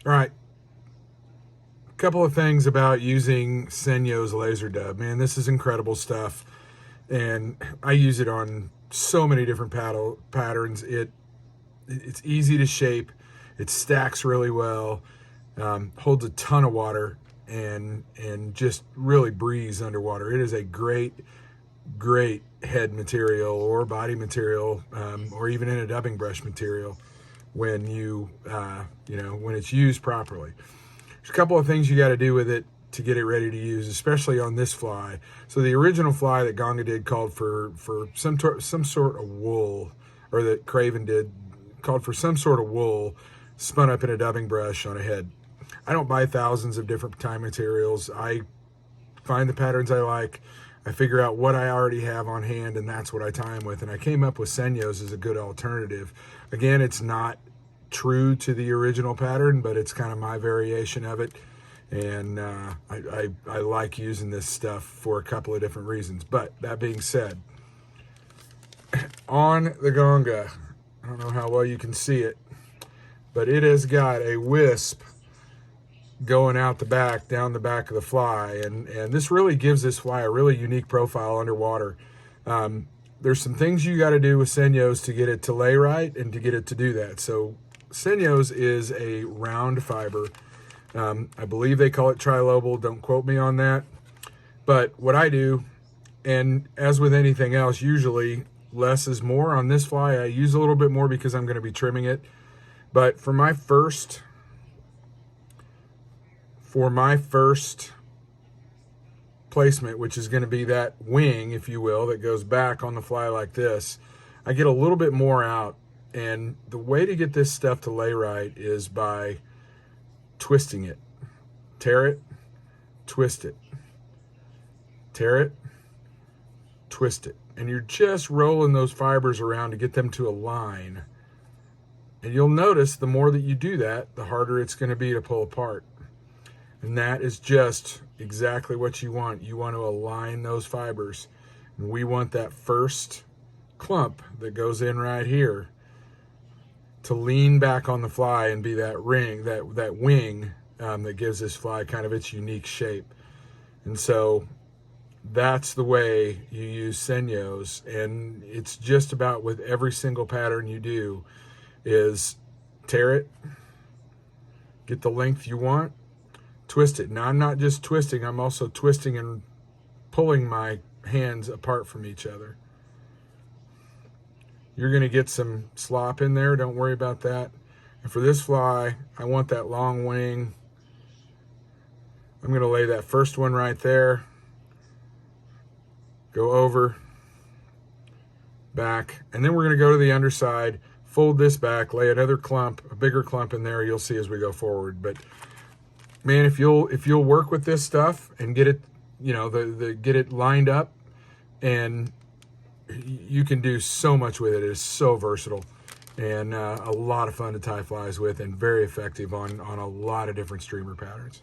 All right, a couple of things about using Senyos Laser Dub. Man, this is incredible stuff, and I use it on so many different paddle patterns. It's easy to shape, it stacks really well, holds a ton of water, and just really breathes underwater. It is a great head material or body material, or even in a dubbing brush material when when it's used properly. There's a couple of things you got to do with it to get it ready to use, especially on this fly. So the original fly that Gonga did called for some sort of wool, or that Craven did called for some sort of wool spun up in a dubbing brush on a head. I don't buy thousands of different tie materials. I find the patterns I like, I figure out what I already have on hand, and that's what I tie them with. And I came up with Senyos as a good alternative. Again, it's not true to the original pattern, but it's kind of my variation of it. And I like using this stuff for a couple of different reasons. But that being said, on the Gonga, I don't know how well you can see it, but it has got a wisp going out the back, down the back of the fly, and this really gives this fly a really unique profile underwater. There's some things you got to do with Senyos to get it to lay right and to get it to do that. So Senyos is a round fiber. I believe they call it trilobal, don't quote me on that. But what I do, and as with anything else, usually less is more. On this fly, I use a little bit more because I'm going to be trimming it. But for my first placement, which is going to be that wing, if you will, that goes back on the fly like this, I get a little bit more out. And the way to get this stuff to lay right is by twisting it. Tear it, twist it. Tear it, twist it. And you're just rolling those fibers around to get them to align. And you'll notice the more that you do that, the harder it's going to be to pull apart. And that is just exactly what you want. You want to align those fibers. And we want that first clump that goes in right here to lean back on the fly and be that ring, that wing that gives this fly kind of its unique shape. And so that's the way you use Senyos. And it's just about with every single pattern you do is tear it, get the length you want, twist it. Now I'm not just twisting, I'm also twisting and pulling my hands apart from each other. You're going to get some slop in there, don't worry about that. And for this fly, I want that long wing. I'm going to lay that first one right there, go over, back, and then we're going to go to the underside, fold this back, lay another clump, a bigger clump in there, you'll see as we go forward. But man, if you'll work with this stuff and get it, get it lined up, and you can do so much with it. It is so versatile and a lot of fun to tie flies with, and very effective on a lot of different streamer patterns.